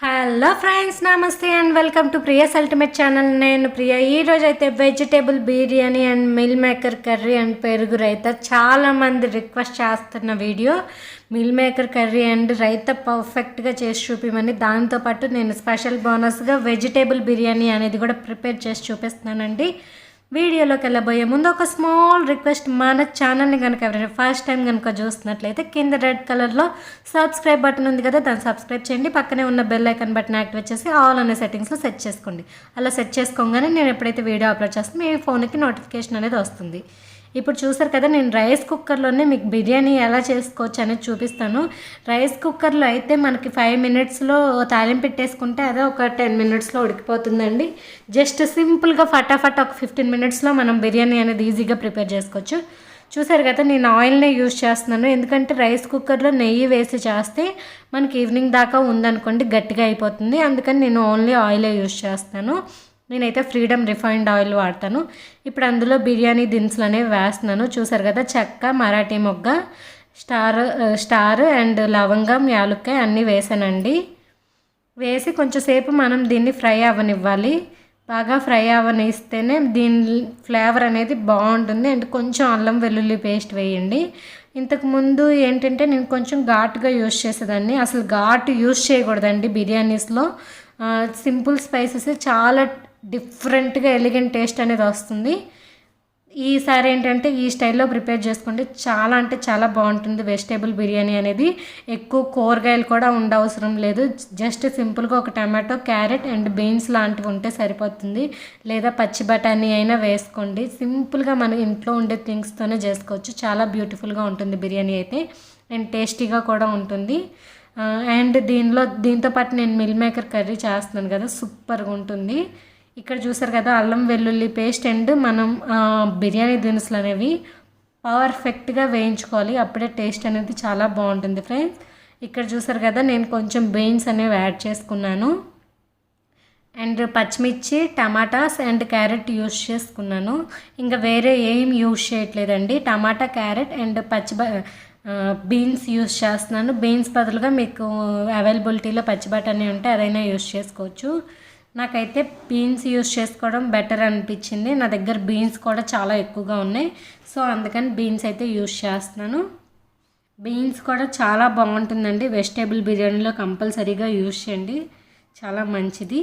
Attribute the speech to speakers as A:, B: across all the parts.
A: Hello friends, నమస్తే and welcome to Priya's ultimate channel. నేను ప్రియా. ఈరోజు అయితే vegetable biryani and meal maker curry and పెరుగు రైతా చాలామంది రిక్వెస్ట్ చేస్తున్న video. Meal maker curry and raita పర్ఫెక్ట్గా చేసి చూపిమని, దాంతోపాటు నేను స్పెషల్ బోనస్గా వెజిటేబుల్ బిర్యానీ అనేది కూడా ప్రిపేర్ చేసి చూపిస్తున్నానండి. వీడియోలోకి వెళ్ళబోయే ముందు ఒక స్మాల్ రిక్వెస్ట్, మన ఛానల్ని కనుక ఎవరైనా ఫస్ట్ టైం కనుక చూస్తున్నట్లయితే కింద రెడ్ కలర్లో సబ్స్క్రైబ్ బటన్ ఉంది కదా, దాన్ని సబ్స్క్రైబ్ చేయండి. పక్కనే ఉన్న బెల్ ఐకాన్ బటన్ యాక్టివేట్ చేసి ఆల్ అనే సెట్టింగ్స్లో సెట్ చేసుకోండి. అలా సెట్ చేసుకోగానే నేను ఎప్పుడైతే వీడియో అప్లోడ్ చేస్తాను మీ ఫోన్కి నోటిఫికేషన్ అనేది వస్తుంది. ఇప్పుడు చూసారు కదా, నేను రైస్ కుక్కర్లోనే మీకు బిర్యానీ ఎలా చేసుకోవచ్చు అనేది చూపిస్తాను. రైస్ కుక్కర్లో అయితే మనకి 5 మినిట్స్లో తాలింపు పెట్టేసుకుంటే అదే ఒక 10 మినిట్స్లో ఉడికిపోతుందండి. జస్ట్ సింపుల్గా ఫటాఫట్ ఒక 15 మినిట్స్లో మనం బిర్యానీ అనేది ఈజీగా ప్రిపేర్ చేసుకోవచ్చు. చూసారు కదా, నేను ఆయిల్నే యూజ్ చేస్తున్నాను. ఎందుకంటే రైస్ కుక్కర్లో నెయ్యి వేసి చేస్తే మనకి ఈవినింగ్ దాకా ఉందనుకోండి గట్టిగా అయిపోతుంది. అందుకని నేను ఓన్లీ ఆయిలే యూజ్ చేస్తాను. నేనైతే ఫ్రీడమ్ రిఫైన్డ్ ఆయిల్ వాడతాను. ఇప్పుడు అందులో బిర్యానీ దినుసులు అనేవి వేస్తున్నాను. చూసారు కదా, చెక్క, మరాఠీ మొగ్గ, స్టార్ అండ్ లవంగం, యాలుక్కాయ అన్నీ వేసానండి. వేసి కొంచెంసేపు మనం దీన్ని ఫ్రై అవ్వనివ్వాలి. బాగా ఫ్రై అవ్వనిస్తేనే దీని ఫ్లేవర్ అనేది బాగుంటుంది. అండ్ కొంచెం అల్లం వెల్లుల్లి పేస్ట్ వేయండి. ఇంతకుముందు ఏంటంటే నేను కొంచెం ఘాటుగా యూజ్ చేసేదాన్ని. అసలు ఘాటు యూజ్ చేయకూడదండి బిర్యానీస్లో. సింపుల్ స్పైసెస్ చాలా డిఫరెంట్గా ఎలిగెంట్ టేస్ట్ అనేది వస్తుంది. ఈసారి ఏంటంటే ఈ స్టైల్లో ప్రిపేర్ చేసుకోండి, చాలా అంటే చాలా బాగుంటుంది వెజిటేబుల్ బిర్యానీ అనేది. ఎక్కువ కూరగాయలు కూడా ఉండవసరం లేదు. జస్ట్ సింపుల్గా ఒక టమాటో, క్యారెట్ అండ్ బీన్స్ లాంటివి ఉంటే సరిపోతుంది. లేదా పచ్చి బఠానీ అయినా వేసుకోండి. సింపుల్గా మన ఇంట్లో ఉండే థింగ్స్తోనే చేసుకోవచ్చు. చాలా బ్యూటిఫుల్గా ఉంటుంది బిర్యానీ అయితే, అండ్ టేస్టీగా కూడా ఉంటుంది. అండ్ దీంతో పాటు నేను మిల్ మేకర్ కర్రీ చేస్తున్నాను కదా, సూపర్గా ఉంటుంది. ఇక్కడ చూసారు కదా, అల్లం వెల్లుల్లి పేస్ట్ అండ్ మనం బిర్యానీ దినుసులు అనేవి పర్ఫెక్ట్గా వేయించుకోవాలి. అప్పుడే టేస్ట్ అనేది చాలా బాగుంటుంది ఫ్రెండ్స్. ఇక్కడ చూసారు కదా, నేను కొంచెం బీన్స్ అనేవి యాడ్ చేసుకున్నాను. అండ్ పచ్చిమిర్చి, టమాటాస్ అండ్ క్యారెట్ యూస్ చేసుకున్నాను. ఇంకా వేరే ఏం యూస్ చేయట్లేదండి. టమాటా, క్యారెట్ అండ్ బీన్స్ యూస్ చేస్తున్నాను. బీన్స్ బదులుగా మీకు అవైలబిలిటీలో పచ్చి బఠానీ ఉంటే అదైనా యూస్ చేసుకోవచ్చు. నాకైతే బీన్స్ యూస్ చేసుకోవడం బెటర్ అనిపించింది. నా దగ్గర బీన్స్ కూడా చాలా ఎక్కువగా ఉన్నాయి, సో అందుకని బీన్స్ అయితే యూస్ చేస్తున్నాను. బీన్స్ కూడా చాలా బాగుంటుందండి. వెజిటేబుల్ బిర్యానీలో కంపల్సరీగా యూస్ చేయండి, చాలా మంచిది.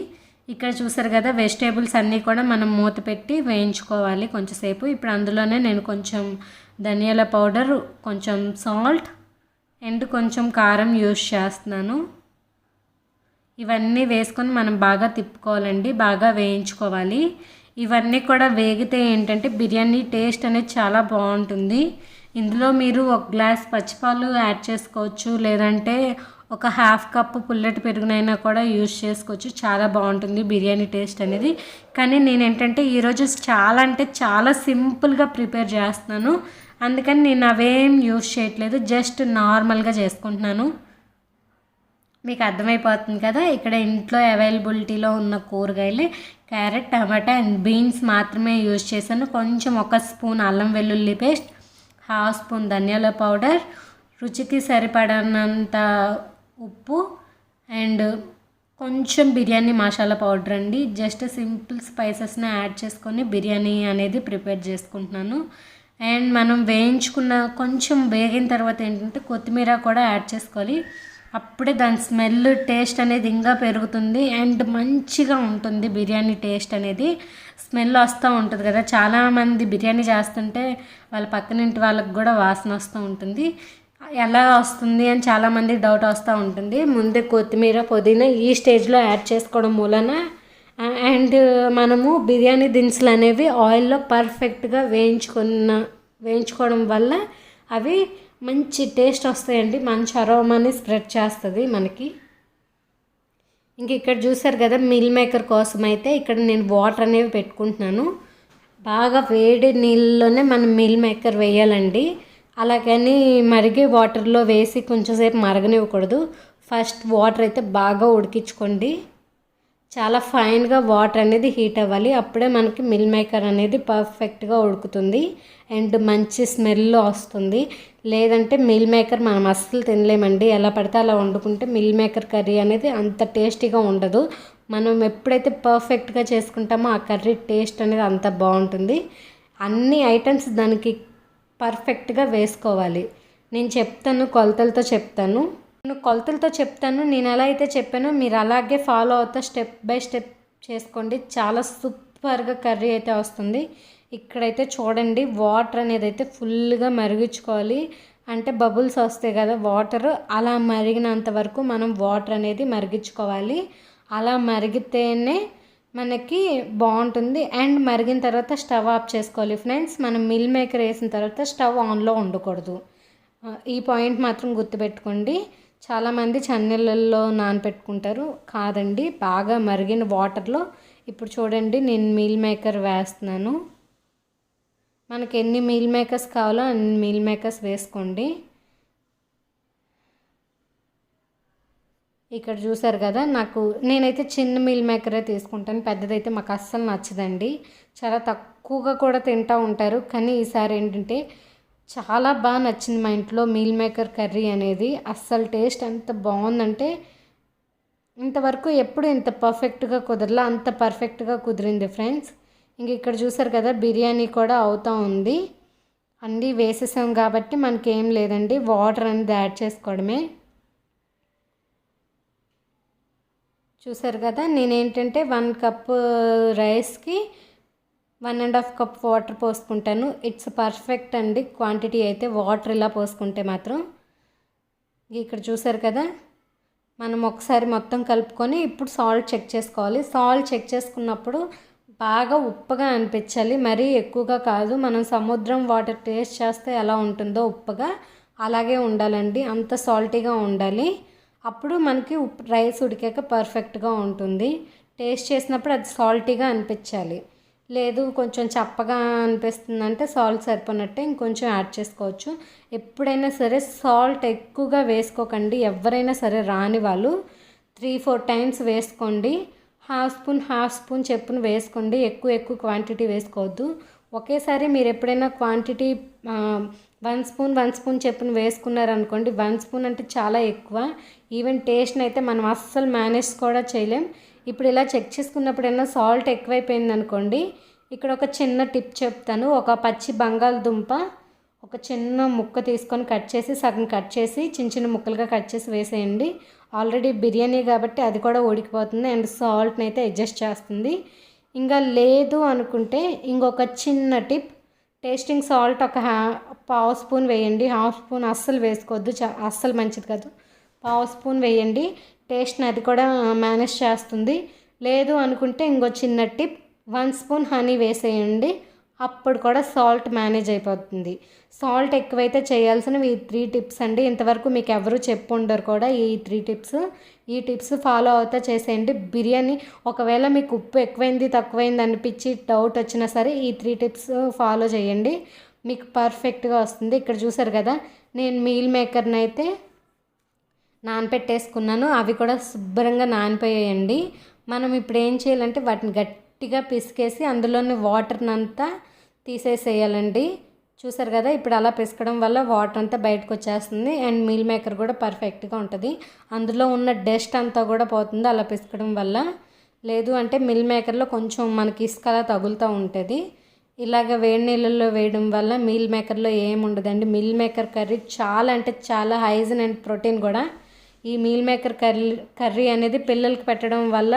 A: ఇక్కడ చూసారు కదా, వెజిటేబుల్స్ అన్నీ కూడా మనం మూత పెట్టి వేయించుకోవాలి కొంచెంసేపు. ఇప్పుడు అందులోనే నేను కొంచెం ధనియాల పౌడర్, కొంచెం సాల్ట్ అండ్ కొంచెం కారం యూస్ చేస్తున్నాను. ఇవన్నీ వేసుకొని మనం బాగా తిప్పుకోవాలండి, బాగా వేయించుకోవాలి. ఇవన్నీ కూడా వేగితే ఏంటంటే బిర్యానీ టేస్ట్ అనేది చాలా బాగుంటుంది. ఇందులో మీరు 1 గ్లాస్ పచ్చిపాలు యాడ్ చేసుకోవచ్చు, లేదంటే ఒక 1/2 కప్పు పుల్లటి పెరుగునైనా కూడా యూజ్ చేసుకోవచ్చు. చాలా బాగుంటుంది బిర్యానీ టేస్ట్ అనేది. కానీ నేను ఏంటంటే ఈరోజు చాలా అంటే చాలా సింపుల్గా ప్రిపేర్ చేస్తున్నాను. అందుకని నేను అవేం యూజ్ చేయట్లేదు, జస్ట్ నార్మల్గా చేసుకుంటున్నాను. మీకు అర్థమైపోతుంది కదా, ఇక్కడ ఇంట్లో అవైలబిలిటీలో ఉన్న కూరగాయలే క్యారెట్, టమాటా అండ్ బీన్స్ మాత్రమే యూజ్ చేశాను. కొంచెం 1 స్పూన్ అల్లం వెల్లుల్లి పేస్ట్, 1/2 స్పూన్ ధనియాల పౌడర్, రుచికి సరిపడినంత ఉప్పు అండ్ కొంచెం బిర్యానీ మసాలా పౌడర్ అండి. జస్ట్ సింపుల్ స్పైసెస్ని యాడ్ చేసుకొని బిర్యానీ అనేది ప్రిపేర్ చేసుకుంటున్నాను. అండ్ మనం వేయించుకున్న కొంచెం వేగిన తర్వాత ఏంటంటే కొత్తిమీర కూడా యాడ్ చేసుకోవాలి. అప్పుడే దాని స్మెల్, టేస్ట్ అనేది ఇంకా పెరుగుతుంది అండ్ మంచిగా ఉంటుంది బిర్యానీ టేస్ట్ అనేది. స్మెల్ వస్తూ ఉంటుంది కదా, చాలామంది బిర్యానీ చేస్తుంటే వాళ్ళ పక్కనింటి వాళ్ళకి కూడా వాసన వస్తూ ఉంటుంది. ఎలా వస్తుంది అని చాలామంది డౌట్ వస్తూ ఉంటుంది. ముందే కొత్తిమీర, పుదీనా ఈ స్టేజ్లో యాడ్ చేసుకోవడం మూలన అండ్ మనము బిర్యానీ దినుసులు అనేవి ఆయిల్లో పర్ఫెక్ట్గా వేయించుకోవడం వల్ల అవి మంచి టేస్ట్ వస్తాయండి. మంచి అరోమాని స్ప్రెడ్ చేస్తుంది మనకి. ఇంక ఇక్కడ చూసారు కదా, మిల్ మేకర్ కోసం అయితే ఇక్కడ నేను వాటర్ అనేవి పెట్టుకుంటున్నాను. బాగా వేడి నీళ్ళలోనే మనం మిల్ మేకర్ వేయాలండి. అలాగని మరిగే వాటర్లో వేసి కొంచెంసేపు మరగనివ్వకూడదు. ఫస్ట్ వాటర్ అయితే బాగా ఉడికించుకోండి. చాలా ఫైన్గా వాటర్ అనేది హీట్ అవ్వాలి. అప్పుడే మనకి మిల్ మేకర్ అనేది పర్ఫెక్ట్గా ఉడుకుతుంది అండ్ మంచి స్మెల్ వస్తుంది. లేదంటే మిల్ మేకర్ మనం అస్సలు తినలేమండి. ఎలా పడితే అలా వండుకుంటే మిల్ మేకర్ కర్రీ అనేది అంత టేస్టీగా ఉండదు. మనం ఎప్పుడైతే పర్ఫెక్ట్గా చేసుకుంటామో ఆ కర్రీ టేస్ట్ అనేది అంత బాగుంటుంది. అన్ని ఐటమ్స్ దానికి పర్ఫెక్ట్గా వేసుకోవాలి. నేను చెప్తాను, కొలతలతో చెప్తాను. నేను ఎలా అయితే చెప్పానో మీరు అలాగే ఫాలో అవుతా స్టెప్ బై స్టెప్ చేసుకోండి. చాలా సూపర్గా కర్రీ అయితే వస్తుంది. ఇక్కడైతే చూడండి, వాటర్ అనేది అయితే ఫుల్గా మరిగించుకోవాలి. అంటే బబుల్స్ వస్తాయి కదా వాటర్, అలా మరిగినంత వరకు మనం వాటర్ అనేది మరిగించుకోవాలి. అలా మరిగితేనే మనకి బాగుంటుంది. అండ్ మరిగిన తర్వాత స్టవ్ ఆఫ్ చేసుకోవాలి ఫ్రెండ్స్. మనం మిల్ మేకర్ వేసిన తర్వాత స్టవ్ ఆన్లో ఉండకూడదు. ఈ పాయింట్ మాత్రం గుర్తుపెట్టుకోండి. చాలామంది చన్నీళ్ళల్లో నానపెట్టుకుంటారు, కాదండి, బాగా మరిగిన వాటర్లో. ఇప్పుడు చూడండి, నేను మీల్ మేకర్ వేస్తున్నాను. మనకి ఎన్ని మీల్ మేకర్స్ కావాలో అన్ని మీల్ మేకర్స్ వేసుకోండి. ఇక్కడ చూసారు కదా, నేనైతే చిన్న మీల్ మేకరే తీసుకుంటాను, పెద్దదైతే మాకు అస్సలు నచ్చదండి. చాలా తక్కువగా కూడా తింటూ ఉంటారు. కానీ ఈసారి ఏంటంటే చాలా బాగా నచ్చింది మా ఇంట్లో మీల్ మేకర్ కర్రీ అనేది. అస్సలు టేస్ట్ ఎంత బాగుందంటే ఇంతవరకు ఎప్పుడు ఇంత పర్ఫెక్ట్గా కుదరలా, అంత పర్ఫెక్ట్గా కుదిరింది ఫ్రెండ్స్. ఇంక ఇక్కడ చూసారు కదా, బిర్యానీ కూడా అవుతూ ఉంది. అన్నీ వేసేసాం కాబట్టి మనకేం లేదండి, వాటర్ అనేది యాడ్ చేసుకోవడమే. చూసారు కదా, నేనేంటంటే 1 కప్ రైస్కి 1.5 కప్ వాటర్ పోసుకుంటాను. ఇట్స్ పర్ఫెక్ట్ అండి క్వాంటిటీ అయితే, వాటర్ ఇలా పోసుకుంటే మాత్రం. ఇక్కడ చూసారు కదా, మనం ఒకసారి మొత్తం కలుపుకొని ఇప్పుడు సాల్ట్ చెక్ చేసుకోవాలి. సాల్ట్ చెక్ చేసుకున్నప్పుడు బాగా ఉప్పగా అనిపించాలి, మరీ ఎక్కువగా కాదు. మనం సముద్రం వాటర్ టేస్ట్ చేస్తే ఎలా ఉంటుందో ఉప్పగా అలాగే ఉండాలండి, అంత సాల్టీగా ఉండాలి. అప్పుడు మనకి రైస్ ఉడికాక పర్ఫెక్ట్గా ఉంటుంది. టేస్ట్ చేసినప్పుడు అది సాల్టీగా అనిపించాలి. లేదు కొంచెం చప్పగా అనిపిస్తుందంటే సాల్ట్ సరిపోనట్టే ఇంకొంచెం యాడ్ చేసుకోవచ్చు. ఎప్పుడైనా సరే సాల్ట్ ఎక్కువగా వేసుకోకండి. ఎవరైనా సరే రాని వాళ్ళు 3-4 టైమ్స్ వేసుకోండి. హాఫ్ స్పూన్ చెప్పును వేసుకోండి. ఎక్కువ క్వాంటిటీ వేసుకోవద్దు. ఒకేసారి మీరు ఎప్పుడైనా క్వాంటిటీ 1 స్పూన్ చెప్పును వేసుకున్నారనుకోండి, 1 స్పూన్ అంటే చాలా ఎక్కువ. ఈవెన్ టేస్ట్ని అయితే మనం అస్సలు మేనేజ్ కూడా చేయలేం. ఇప్పుడు ఇలా చెక్ చేసుకున్నప్పుడైనా సాల్ట్ ఎక్కువైపోయింది అనుకోండి, ఇక్కడ ఒక చిన్న టిప్ చెప్తాను. ఒక పచ్చి బంగాళదుంప ఒక చిన్న ముక్క తీసుకొని సగం కట్ చేసి చిన్న ముక్కలుగా కట్ చేసి వేసేయండి. ఆల్రెడీ బిర్యానీ కాబట్టి అది కూడా ఉడికిపోతుంది అండ్ సాల్ట్ని అయితే అడ్జస్ట్ చేస్తుంది. ఇంకా లేదు అనుకుంటే ఇంకొక చిన్న టిప్, టేస్టింగ్ సాల్ట్ ఒక పావు స్పూన్ వేయండి. హాఫ్ స్పూన్ అస్సలు వేసుకోవద్దు, అస్సలు మంచిది కాదు. పావు స్పూన్ వేయండి, టేస్ట్ని అది కూడా మేనేజ్ చేస్తుంది. లేదు అనుకుంటే ఇంకో చిన్న టిప్, 1 స్పూన్ హనీ వేసేయండి, అప్పుడు కూడా సాల్ట్ మేనేజ్ అయిపోతుంది. సాల్ట్ ఎక్కువైతే చేయాల్సినవి ఈ 3 టిప్స్ అండి. ఇంతవరకు మీకు ఎవరు చెప్పుండరు కూడా ఈ 3 టిప్స్. ఈ టిప్స్ ఫాలో అవుతా చేసేయండి. బిర్యానీ ఒకవేళ మీకు ఉప్పు ఎక్కువైంది తక్కువైంది అనిపించి డౌట్ వచ్చినా సరే ఈ 3 టిప్స్ ఫాలో చేయండి, మీకు పర్ఫెక్ట్గా వస్తుంది. ఇక్కడ చూసారు కదా, నేను మీల్ మేకర్ని అయితే నానపెట్టేసుకున్నాను. అవి కూడా శుభ్రంగా నానిపోయాయండి. మనం ఇప్పుడు ఏం చేయాలంటే వాటిని గట్టిగా పిసికేసి అందులోని వాటర్ని అంతా తీసేసేయాలండి. చూసారు కదా, ఇప్పుడు అలా పిసకడం వల్ల వాటర్ అంతా బయటకు వచ్చేస్తుంది అండ్ మీల్ మేకర్ కూడా పర్ఫెక్ట్గా ఉంటుంది. అందులో ఉన్న డస్ట్ అంతా కూడా పోతుంది అలా పిసకడం వల్ల. లేదు అంటే మిల్ మేకర్లో కొంచెం మనకి ఇసుకలా తగులుతూ ఉంటుంది. ఇలాగ వేడి నీళ్ళల్లో వేయడం వల్ల మీల్ మేకర్లో ఏముండదండి. మిల్ మేకర్ కర్రీ చాలా అంటే చాలా హైజీన్ అండ్ ప్రోటీన్ కూడా. ఈ మీల్ మేకర్ కర్రీ అనేది పిల్లలకి పెట్టడం వల్ల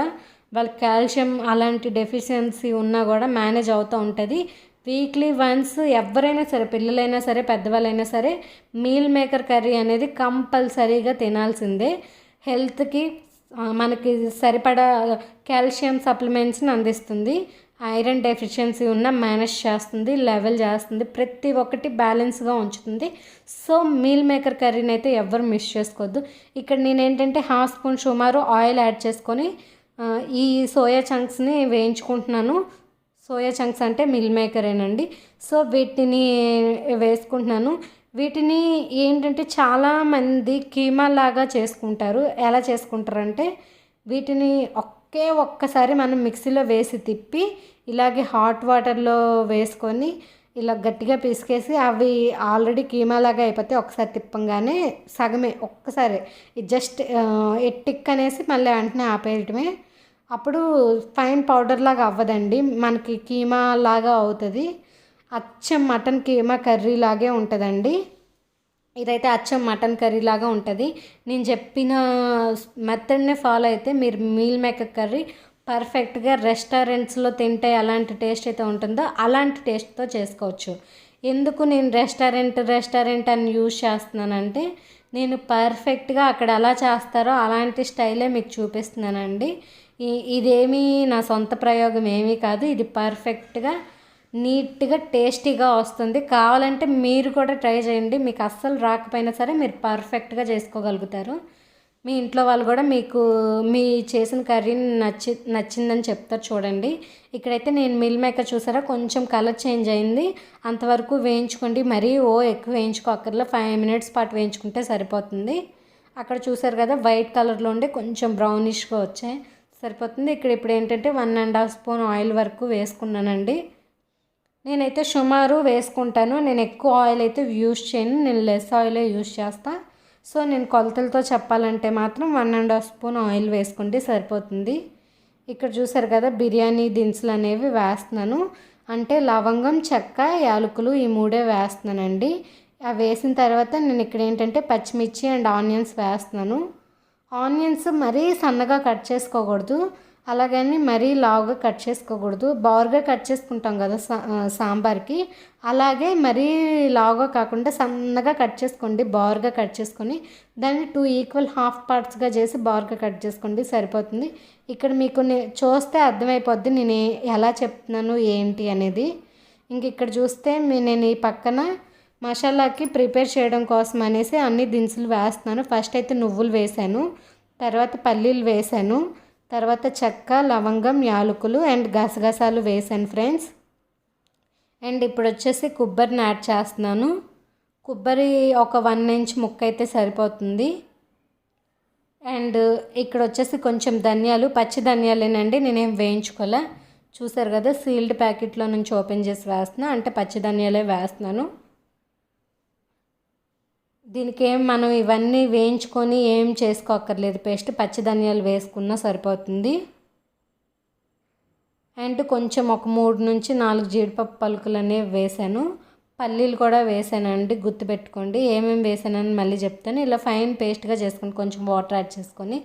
A: వాళ్ళకి కాల్షియం అలాంటి డెఫిషియన్సీ ఉన్నా కూడా మేనేజ్ అవుతూ ఉంటుంది. వీక్లీ వన్స్ ఎవరైనా సరే, పిల్లలైనా సరే పెద్దవాళ్ళైనా సరే, మీల్ మేకర్ కర్రీ అనేది కంపల్సరీగా తినాల్సిందే. హెల్త్కి మనకి సరిపడా కాల్షియం సప్లిమెంట్స్ని అందిస్తుంది. ఐరన్ డెఫిషియన్సీ ఉన్న మేనేజ్ చేస్తుంది, లెవెల్ చేస్తుంది, ప్రతి ఒక్కటి బ్యాలెన్స్గా ఉంచుతుంది. సో మీల్ మేకర్ కర్రీని అయితే ఎవరు మిస్ చేసుకోవద్దు. ఇక్కడ నేనేంటంటే హాఫ్ స్పూన్ సుమారు ఆయిల్ యాడ్ చేసుకొని ఈ సోయా చంక్స్ని వేయించుకుంటున్నాను. సోయా చంక్స్ అంటే మిల్ మేకరేనండి. సో వీటిని వేసుకుంటున్నాను. వీటిని ఏంటంటే చాలామంది కీమా లాగా చేసుకుంటారు. ఎలా చేసుకుంటారంటే వీటిని ఒక్కసారి మనం మిక్సీలో వేసి తిప్పి ఇలాగే హాట్ వాటర్లో వేసుకొని ఇలా గట్టిగా పిసికేసి అవి ఆల్రెడీ కీమా లాగా అయిపోతే ఒకసారి తిప్పంగానే సగమే ఒక్కసారి జస్ట్ టిక్ అనేసి మళ్ళీ వెంటనే ఆపేయటమే. అప్పుడు ఫైన్ పౌడర్ లాగా అవ్వదండి, మనకి కీమా లాగా అవుతుంది. అచ్చం మటన్ కీమా కర్రీ లాగే ఉంటుందండి. ఇదైతే అచ్చం మటన్ కర్రీ లాగా ఉంటుంది. నేను చెప్పిన మెథడ్నే ఫాలో అయితే మీరు మీల్ మేకర్ కర్రీ పర్ఫెక్ట్గా రెస్టారెంట్స్లో తింటే ఎలాంటి టేస్ట్ అయితే ఉంటుందో అలాంటి టేస్ట్తో చేసుకోవచ్చు. ఎందుకు నేను రెస్టారెంట్ అని యూజ్ చేస్తున్నానంటే నేను పర్ఫెక్ట్గా అక్కడ ఎలా చేస్తారో అలాంటి స్టైలే మీకు చూపిస్తున్నానండి. ఇదేమీ నా సొంత ప్రయోగం ఏమీ కాదు, ఇది పర్ఫెక్ట్గా నీట్గా టేస్టీగా వస్తుంది. కావాలంటే మీరు కూడా ట్రై చేయండి, మీకు అస్సలు రాకపోయినా సరే మీరు పర్ఫెక్ట్గా చేసుకోగలుగుతారు. మీ ఇంట్లో వాళ్ళు కూడా మీకు మీ చేసిన కర్రీని నచ్చిందని చెప్తారు. చూడండి ఇక్కడైతే నేను మిల్ మేకర్ చూసారా కొంచెం కలర్ చేంజ్ అయింది, అంతవరకు వేయించుకోండి. మరీ ఎక్కువ వేయించుకోకర్లా, 5 minutes పాటు వేయించుకుంటే సరిపోతుంది. అక్కడ చూసారు కదా వైట్ కలర్లో ఉండి కొంచెం బ్రౌనిష్గా వచ్చాయి, సరిపోతుంది. ఇప్పుడు ఏంటంటే 1.5 స్పూన్ ఆయిల్ వరకు వేసుకున్నానండి. నేనైతే సుమారు వేసుకుంటాను, నేను ఎక్కువ ఆయిల్ అయితే యూజ్ చేయను, నేను లెస్ ఆయిలే యూజ్ చేస్తాను. సో నేను కొలతలతో చెప్పాలంటే మాత్రం 1.5 స్పూన్ ఆయిల్ వేసుకుంటే సరిపోతుంది. ఇక్కడ చూసారు కదా బిర్యానీ దినుసులు అనేవి వేస్తున్నాను, అంటే లవంగం, చెక్క, యాలకులు ఈ 3 వేస్తున్నానండి. అవి వేసిన తర్వాత నేను ఇక్కడ ఏంటంటే పచ్చిమిర్చి అండ్ ఆనియన్స్ వేస్తున్నాను. ఆనియన్స్ మరీ సన్నగా కట్ చేసుకోకూడదు, అలాగని మరీ లావుగా కట్ చేసుకోకూడదు. బారుగా కట్ చేసుకుంటాం కదా సాంబార్కి, అలాగే మరీ లావుగా కాకుండా సన్నగా కట్ చేసుకోండి. బారుగా కట్ చేసుకొని దాన్ని 2 ఈక్వల్ హాఫ్ పార్ట్స్గా చేసి బారుగా కట్ చేసుకోండి, సరిపోతుంది. ఇక్కడ మీకు చూస్తే అర్థమైపోద్ది నేను ఎలా చెప్తున్నాను ఏంటి అనేది. ఇంక ఇక్కడ చూస్తే నేను ఈ పక్కన మసాలాకి ప్రిపేర్ చేయడం కోసం అనేసి అన్ని దినుసులు వేస్తున్నాను. ఫస్ట్ అయితే నువ్వులు వేసాను, తర్వాత పల్లీలు వేసాను, తర్వాత చెక్క, లవంగం, యాలకులు అండ్ గసగసాలు వేసాను ఫ్రెండ్స్. అండ్ ఇప్పుడు వచ్చేసి కొబ్బరిని యాడ్ చేస్తున్నాను. కొబ్బరి ఒక 1 inch ముక్క అయితే సరిపోతుంది. అండ్ ఇక్కడ వచ్చేసి కొంచెం ధనియాలు, పచ్చి ధనియాలేనండి, నేనేం వేయించుకోలే. చూసారు కదా సీల్డ్ ప్యాకెట్లో నుంచి ఓపెన్ చేసి వేస్తున్నా, అంటే పచ్చి ధనియాలే వేస్తున్నాను. దీనికి మనం ఇవన్నీ వేయించుకొని ఏం చేసుకోక్కర్లేదు, పేస్ట్ పచ్చి ధనియాలు వేసుకున్నా సరిపోతుంది. అండ్ కొంచెం ఒక 3 నుంచి 4 జీడిపప్పు పలుకులు అనేవి వేసాను, పల్లీలు కూడా వేసానండి, గుర్తుపెట్టుకోండి. ఏమేమి వేసానని మళ్ళీ చెప్తాను. ఇలా ఫైన్ పేస్ట్గా చేసుకొని కొంచెం వాటర్ యాడ్ చేసుకొని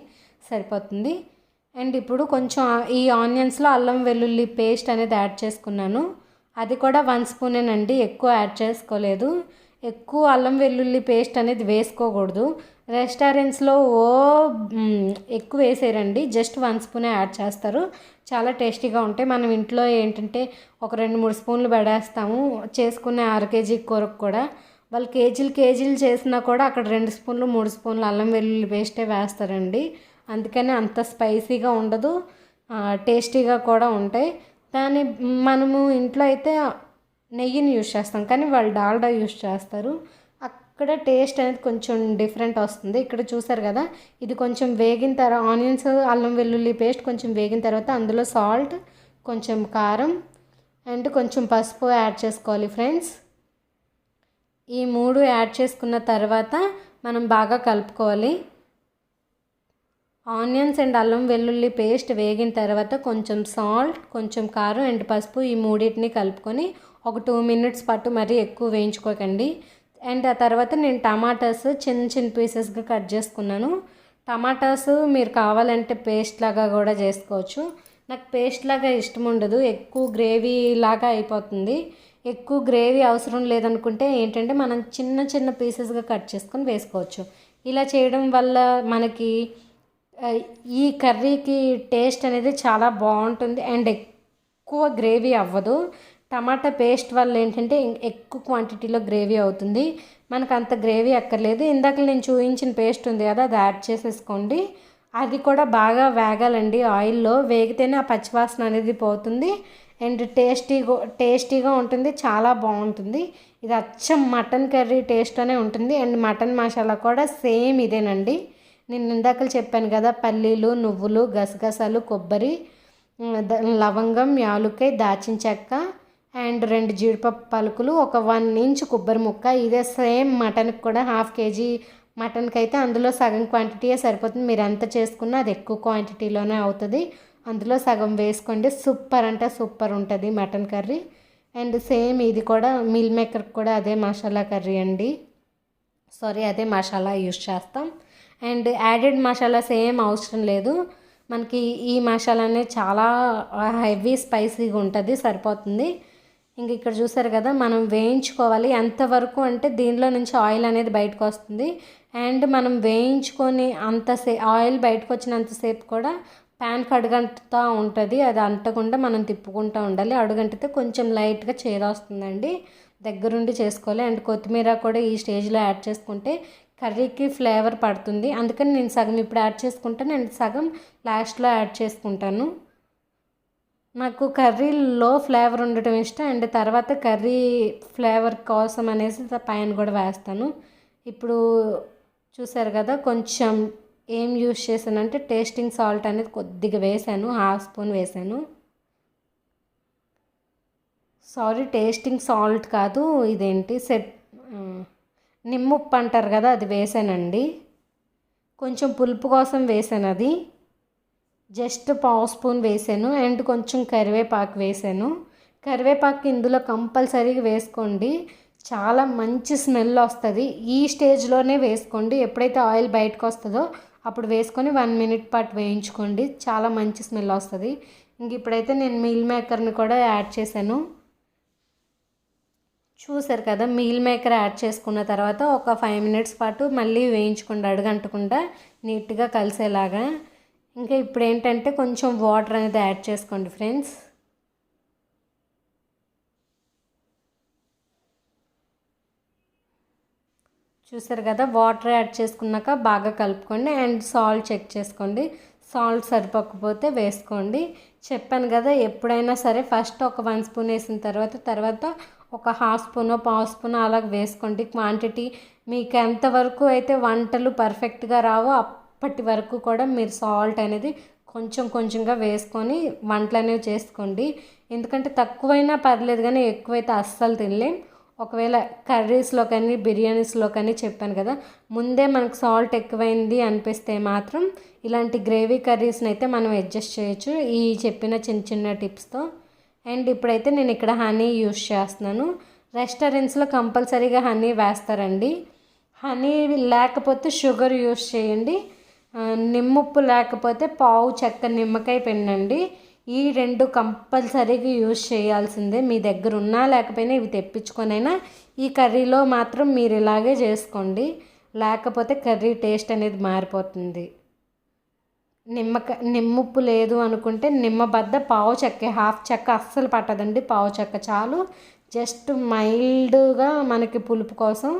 A: సరిపోతుంది. అండ్ ఇప్పుడు కొంచెం ఈ ఆనియన్స్లో అల్లం వెల్లుల్లి పేస్ట్ అనేది యాడ్ చేసుకున్నాను, అది కూడా 1 స్పూనేనండి, ఎక్కువ యాడ్ చేసుకోలేదు. ఎక్కువ అల్లం వెల్లుల్లి పేస్ట్ అనేది వేసుకోకూడదు, రెస్టారెంట్స్లో ఎక్కువ వేసేరండి, జస్ట్ 1 స్పూనే యాడ్ చేస్తారు, చాలా టేస్టీగా ఉంటాయి. మనం ఇంట్లో ఏంటంటే ఒక 2-3 స్పూన్లు పడేస్తాము చేసుకునే 1/2 kg కూరకు కూడా. వాళ్ళు కేజీలు చేసినా కూడా అక్కడ 2 స్పూన్లు 3 స్పూన్లు అల్లం వెల్లుల్లి పేస్టే వేస్తారండి. అందుకని అంత స్పైసీగా ఉండదు, టేస్టీగా కూడా ఉంటాయి. దాన్ని మనము ఇంట్లో అయితే నెయ్యిని యూజ్ చేస్తాం, కానీ వాళ్ళు డాల్డా యూజ్ చేస్తారు. అక్కడ టేస్ట్ అనేది కొంచెం డిఫరెంట్ వస్తుంది. ఇక్కడ చూసారు కదా ఇది కొంచెం వేగిన తర్వాత ఆనియన్స్, అల్లం వెల్లుల్లి పేస్ట్ కొంచెం వేగిన తర్వాత అందులో సాల్ట్, కొంచెం కారం అండ్ కొంచెం పసుపు యాడ్ చేసుకోవాలి ఫ్రెండ్స్. ఈ 3 యాడ్ చేసుకున్న తర్వాత మనం బాగా కలుపుకోవాలి. ఆనియన్స్ అండ్ అల్లం వెల్లుల్లి పేస్ట్ వేగిన తర్వాత కొంచెం సాల్ట్, కొంచెం కారం అండ్ పసుపు ఈ 3టిని కలుపుకొని ఒక 2 minutes పాటు మరీ ఎక్కువ వేయించుకోకండి. అండ్ ఆ తర్వాత నేను టమాటాస్ చిన్న పీసెస్గా కట్ చేసుకున్నాను. టమాటాస్ మీరు కావాలంటే పేస్ట్ లాగా కూడా చేసుకోవచ్చు, నాకు పేస్ట్ లాగా ఇష్టం ఉండదు, ఎక్కువ గ్రేవీ లాగా అయిపోతుంది. ఎక్కువ గ్రేవీ అవసరం లేదనుకుంటే ఏంటంటే మనం చిన్న పీసెస్గా కట్ చేసుకొని వేసుకోవచ్చు. ఇలా చేయడం వల్ల మనకి ఈ కర్రీకి టేస్ట్ అనేది చాలా బాగుంటుంది అండ్ ఎక్కువ గ్రేవీ అవ్వదు. టమాటా పేస్ట్ వల్ల ఏంటంటే ఎక్కువ క్వాంటిటీలో గ్రేవీ అవుతుంది, మనకు అంత గ్రేవీ అక్కర్లేదు. ఇందాక నేను చూపించిన పేస్ట్ ఉంది కదా అది యాడ్ చేసేసుకోండి. అది కూడా బాగా వేగాలండి, ఆయిల్లో వేగితేనే ఆ పచ్చివాసన అనేది పోతుంది అండ్ టేస్టీగా ఉంటుంది, చాలా బాగుంటుంది. ఇది అచ్చం మటన్ కర్రీ టేస్ట్లోనే ఉంటుంది. అండ్ మటన్ మసాలా కూడా సేమ్ ఇదేనండి, నేను ఇందాక చెప్పాను కదా పల్లీలు, నువ్వులు, గసగసాలు, కొబ్బరి, లవంగం, యాలుక్కాయ, దాల్చిన చెక్క అండ్ 2 జీడిపప్పు పలుకులు, ఒక 1 ఇంచ్ కొబ్బరి ముక్క. ఇదే సేమ్ మటన్కి కూడా 1/2 kg మటన్కి అయితే అందులో సగం క్వాంటిటీయే సరిపోతుంది. మీరు ఎంత చేసుకున్నా అది ఎక్కువ క్వాంటిటీలోనే అవుతుంది. అందులో సగం వేసుకోండి. సూపర్ అంటే సూపర్ ఉంటుంది మటన్ కర్రీ. అండ్ సేమ్ ఇది కూడా మీల్ మేకర్కి కూడా అదే మసాలా కర్రీ అండి. అదే మసాలా యూస్ చేస్తాం. అండ్ యాడెడ్ మసాలాస్ ఏం అవసరం లేదు. మనకి ఈ మసాలానే చాలా హెవీ స్పైసీగా ఉంటుంది, సరిపోతుంది. ఇంక ఇక్కడ చూసారు కదా, మనం వేయించుకోవాలి. ఎంతవరకు అంటే దీనిలో నుంచి ఆయిల్ అనేది బయటకు వస్తుంది. అండ్ మనం వేయించుకొని ఆయిల్ బయటకు వచ్చినంతసేపు కూడా ప్యాన్కి అడుగంటుతూ ఉంటుంది. అది అంటకుండా మనం తిప్పుకుంటూ ఉండాలి. అడుగంటితే కొంచెం లైట్గా చేదొస్తుందండి. దగ్గరుండి చేసుకోవాలి. అండ్ కొత్తిమీర కూడా ఈ స్టేజ్లో యాడ్ చేసుకుంటే కర్రీకి ఫ్లేవర్ పడుతుంది. అందుకని నేను సగం ఇప్పుడు యాడ్ చేసుకుంటాను అండ్ సగం లాస్ట్లో యాడ్ చేసుకుంటాను. నాకు కర్రీలో ఫ్లేవర్ ఉండటం ఇష్టం. అండ్ తర్వాత కర్రీ ఫ్లేవర్ కోసం అనేసి పైన కూడా వేస్తాను. ఇప్పుడు చూసారు కదా, కొంచెం ఏం యూస్ చేశానంటే టేస్టింగ్ సాల్ట్ అనేది కొద్దిగా వేసాను, 1/2 స్పూన్ వేసాను. టేస్టింగ్ సాల్ట్ కాదు, ఇదేంటి నిమ్ముప్పు అంటారు కదా, అది వేసానండి. కొంచెం పులుపు కోసం వేసాను, అది జస్ట్ 1/2 స్పూన్ వేసాను. అండ్ కొంచెం కరివేపాకు వేసాను. కరివేపాకు ఇందులో కంపల్సరీగా వేసుకోండి, చాలా మంచి స్మెల్ వస్తుంది. ఈ స్టేజ్లోనే వేసుకోండి. ఎప్పుడైతే ఆయిల్ బయటకు వస్తుందో అప్పుడు వేసుకొని 1 మినిట్ పాటు వేయించుకోండి, చాలా మంచి స్మెల్ వస్తుంది. ఇంక ఇప్పుడైతే నేను మీల్ మేకర్ని కూడా యాడ్ చేశాను. చూసారు కదా, మీల్ మేకర్ యాడ్ చేసుకున్న తర్వాత ఒక 5 మినిట్స్ పాటు మళ్ళీ వేయించుకోండి, అడుగంటకుండా నీట్గా కలిసేలాగా. ఇంకా ఇప్పుడు ఏంటంటే కొంచెం వాటర్ అనేది యాడ్ చేసుకోండి ఫ్రెండ్స్. చూసారు కదా, వాటర్ యాడ్ చేసుకున్నాక బాగా కలుపుకోండి. అండ్ సాల్ట్ చెక్ చేసుకోండి. సాల్ట్ సరిపోకపోతే వేసుకోండి. చెప్పాను కదా, ఎప్పుడైనా సరే ఫస్ట్ ఒక 1 స్పూన్ వేసిన తర్వాత ఒక 1/2 స్పూన్ 1/2 స్పూన్ అలా వేసుకోండి. క్వాంటిటీ మీకు ఎంతవరకు అయితే వంటలు పర్ఫెక్ట్గా రావో అప్పటి వరకు కూడా మీరు సాల్ట్ అనేది కొంచెం కొంచెంగా వేసుకొని వంటలు అనేవి చేసుకోండి. ఎందుకంటే తక్కువైనా పర్లేదు కానీ ఎక్కువైతే అస్సలు తినలేం. ఒకవేళ కర్రీస్లో కానీ బిర్యానీస్లో కానీ చెప్పాను కదా, ముందే మనకు సాల్ట్ ఎక్కువైంది అనిపిస్తే మాత్రం ఇలాంటి గ్రేవీ కర్రీస్ని అయితే మనం అడ్జస్ట్ చేయొచ్చు ఈ చెప్పిన చిన్న చిన్న టిప్స్తో. అండ్ ఇప్పుడైతే నేను ఇక్కడ హనీ యూస్ చేస్తున్నాను. రెస్టారెంట్స్లో కంపల్సరీగా హనీ వేస్తారండి. హనీ లేకపోతే షుగర్ యూస్ చేయండి. నిమ్మప్పు లేకపోతే పావు చెక్క నిమ్మకాయ పిండండి. ఈ 2 కంపల్సరీగా యూజ్ చేయాల్సిందే. మీ దగ్గర ఉన్నా లేకపోయినా ఇవి తెప్పించుకొనైనా ఈ కర్రీలో మాత్రం మీరు ఇలాగే చేసుకోండి, లేకపోతే కర్రీ టేస్ట్ అనేది మారిపోతుంది. నిమ్మప్పు లేదు అనుకుంటే నిమ్మబద్ద పావు చెక్క, 1/2 చెక్క అస్సలు పట్టదండి, పావు చెక్క చాలు. జస్ట్ మైల్డ్గా మనకి పులుపు కోసం.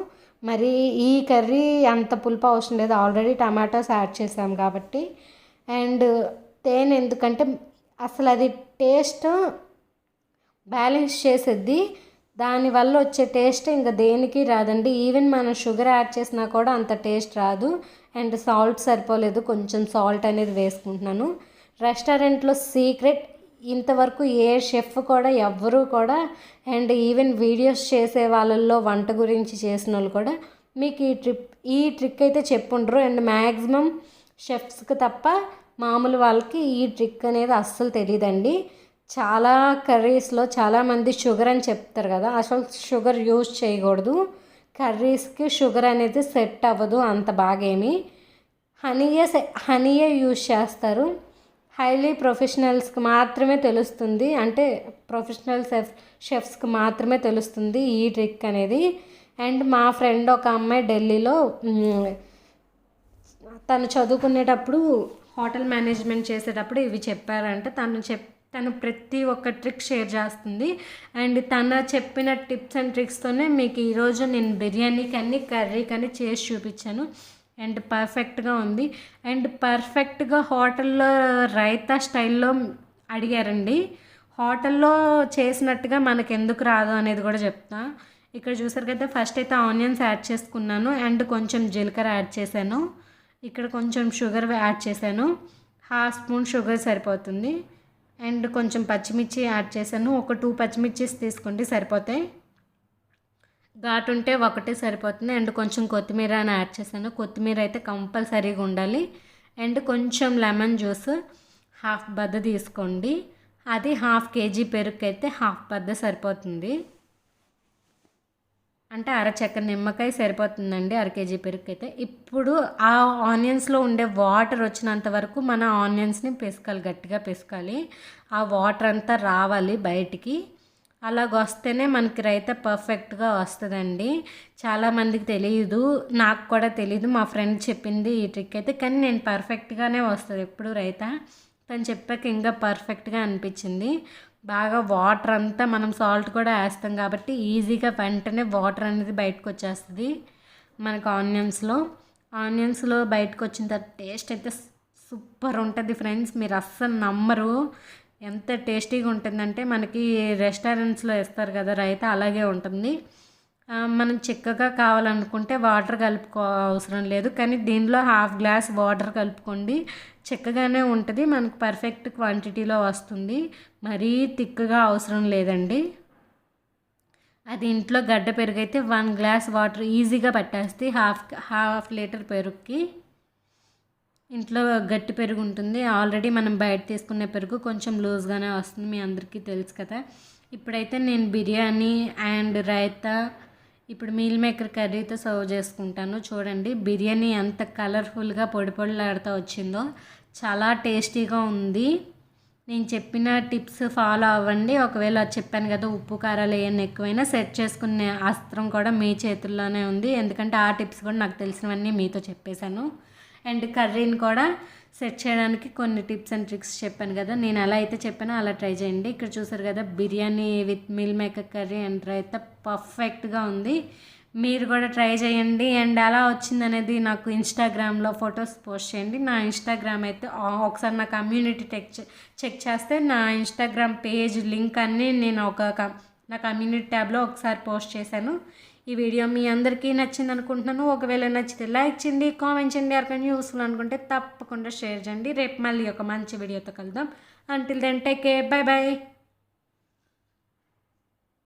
A: మరి ఈ కర్రీ అంత పులుపు అవసరం లేదు, ఆల్రెడీ టమాటోస్ యాడ్ చేసాం కాబట్టి. అండ్ తేనె ఎందుకంటే అసలు అది టేస్ట్ బ్యాలెన్స్ చేసేది, దానివల్ల వచ్చే టేస్ట్ ఇంకా దేనికి రాదండి. ఈవెన్ మనం షుగర్ యాడ్ చేసినా కూడా అంత టేస్ట్ రాదు. అండ్ సాల్ట్ సరిపోలేదు, కొంచెం సాల్ట్ అనేది వేసుకుంటున్నాను. రెస్టారెంట్లో సీక్రెట్, ఇంతవరకు ఏ షెఫ్ కూడా ఎవ్వరూ కూడా, అండ్ ఈవెన్ వీడియోస్ చేసే వాళ్ళల్లో వంట గురించి చేసిన వాళ్ళు కూడా మీకు ఈ ట్రిక్ అయితే చెప్పుండ్రు. అండ్ మ్యాక్సిమం షెఫ్స్కి తప్ప మామూలు వాళ్ళకి ఈ ట్రిక్ అనేది అస్సలు తెలియదండి. చాలా కర్రీస్లో చాలామంది షుగర్ అని చెప్తారు కదా, అసలు షుగర్ యూజ్ చేయకూడదు. కర్రీస్కి షుగర్ అనేది సెట్ అవ్వదు అంత బాగేమి. హనీయే యూజ్ చేస్తారు. హైలీ ప్రొఫెషనల్స్కి మాత్రమే తెలుస్తుంది, అంటే ప్రొఫెషనల్ షెఫ్స్కి మాత్రమే తెలుస్తుంది ఈ ట్రిక్ అనేది. అండ్ మా ఫ్రెండ్ ఒక అమ్మాయి ఢిల్లీలో తను చదువుకునేటప్పుడు హోటల్ మేనేజ్మెంట్ చేసేటప్పుడు ఇవి చెప్పారంట. తను ప్రతి ఒక్క ట్రిక్ షేర్ చేస్తుంది. అండ్ తను చెప్పిన టిప్స్ అండ్ ట్రిక్స్తోనే మీకు ఈరోజు నేను బిర్యానీ కానీ కర్రీ కానీ చేసి చూపించాను. అండ్ పర్ఫెక్ట్గా ఉంది. అండ్ పర్ఫెక్ట్గా హోటల్లో రైతా స్టైల్లో అడిగారండి. హోటల్లో చేసినట్టుగా మనకు ఎందుకు రాదు అనేది కూడా చెప్తా. ఇక్కడ చూసారు కదా, ఫస్ట్ అయితే ఆనియన్స్ యాడ్ చేసుకున్నాను అండ్ కొంచెం జీలకర్ర యాడ్ చేశాను. ఇక్కడ కొంచెం షుగర్ యాడ్ చేశాను, 1/2 స్పూన్ షుగర్ సరిపోతుంది. అండ్ కొంచెం పచ్చిమిర్చి యాడ్ చేశాను. ఒక 2 పచ్చిమిర్చీస్ తీసుకోండి సరిపోతాయి. ఘాటు ఉంటే ఒకటే సరిపోతుంది. అండ్ కొంచెం కొత్తిమీర అని యాడ్ చేశాను. కొత్తిమీర అయితే కంపల్సరీగా ఉండాలి. అండ్ కొంచెం లెమన్ జ్యూస్ హాఫ్ బద్ద తీసుకోండి. అది 1/2 kg పెరుగు అయితే 1/2 బద్ద సరిపోతుంది. అంటే అరచెక్క నిమ్మకాయ సరిపోతుందండి 1/2 kg పెరుగు అయితే. ఇప్పుడు ఆ ఆనియన్స్లో ఉండే వాటర్ వచ్చినంత వరకు మన ఆనియన్స్ని పిసకాలి, గట్టిగా పిసకాలి. ఆ వాటర్ అంతా రావాలి బయటికి. అలాగ వస్తేనే మనకి రైతా పర్ఫెక్ట్గా వస్తుందండి. చాలామందికి తెలియదు, నాకు కూడా తెలియదు. మా ఫ్రెండ్ చెప్పింది ఈ ట్రిక్ అయితే, కానీ నేను పర్ఫెక్ట్గానే వస్తుంది ఎప్పుడు రైతా. తను చెప్పాక ఇంకా పర్ఫెక్ట్గా అనిపించింది. బాగా వాటర్ అంతా మనం సాల్ట్ కూడా వేస్తాం కాబట్టి ఈజీగా వెంటనే వాటర్ అనేది బయటకు వచ్చేస్తుంది మనకు ఆనియన్స్లో బయటకు వచ్చిన తర్వాత టేస్ట్ అయితే సూపర్ ఉంటుంది ఫ్రెండ్స్. మీరు అస్సలు నమ్మరు ఎంత టేస్టీగా ఉంటుందంటే, మనకి రెస్టారెంట్స్లో వేస్తారు కదా రైతా, అలాగే ఉంటుంది. మనం చిక్కగా కావాలనుకుంటే వాటర్ కలుపుకో అవసరం లేదు, కానీ దీనిలో 1/2 గ్లాస్ వాటర్ కలుపుకోండి. చిక్కగానే ఉంటుంది, మనకు పర్ఫెక్ట్ క్వాంటిటీలో వస్తుంది. మరీ తిక్కగా అవసరం లేదండి. అది ఇంట్లో గడ్డ పెరుగు అయితే 1 గ్లాస్ వాటర్ ఈజీగా పట్టేస్తే హాఫ్ లీటర్ పెరుగుకి. ఇంట్లో గట్టి పెరుగు ఉంటుంది ఆల్రెడీ, మనం బయట తీసుకునే పెరుగు కొంచెం లూజ్గానే వస్తుంది, మీ అందరికీ తెలుసు కదా. ఇప్పుడైతే నేను బిర్యానీ అండ్ రైతా ఇప్పుడు మీల్ మేకర్ కర్రీతో సర్వ్ చేసుకుంటాను. చూడండి బిర్యానీ ఎంత కలర్ఫుల్గా పొడి పొడిలాడుతూ వచ్చిందో, చాలా టేస్టీగా ఉంది. నేను చెప్పిన టిప్స్ ఫాలో అవ్వండి. ఒకవేళ చెప్పాను కదా ఉప్పు కారాలు ఏమైనా ఎక్కువైనా సెట్ చేసుకునే అస్త్రం కూడా మీ చేతుల్లోనే ఉంది, ఎందుకంటే ఆ టిప్స్ కూడా నాకు తెలిసినవన్నీ మీతో చెప్పేశాను. అండ్ కర్రీని కూడా సెట్ చేయడానికి కొన్ని టిప్స్ అండ్ ట్రిక్స్ చెప్పాను కదా, నేను ఎలా అయితే చెప్పానో అలా ట్రై చేయండి. ఇక్కడ చూసారు కదా biryani with meal maker curry and raita పర్ఫెక్ట్గా ఉంది. మీరు కూడా ట్రై చేయండి. అండ్ ఎలా వచ్చిందనేది నాకు ఇన్స్టాగ్రామ్లో ఫొటోస్ పోస్ట్ చేయండి. నా ఇన్స్టాగ్రామ్ అయితే ఒకసారి నా కమ్యూనిటీ చెక్ చేస్తే నా ఇన్స్టాగ్రామ్ పేజ్ లింక్ అన్నీ నేను నా కమ్యూనిటీ ట్యాబ్లో ఒకసారి పోస్ట్ చేశాను. ఈ వీడియో మీ అందరికీ నచ్చింది అనుకుంటున్నాను. ఒకవేళ నచ్చితే లైక్ చేయండి, కామెంట్ చేయండి. ఎవరికైనా యూస్ఫుల్ అనుకుంటే తప్పకుండా షేర్ చేయండి. రేపు మళ్ళీ ఒక మంచి వీడియోతో కలుద్దాం. Until then take care, bye by.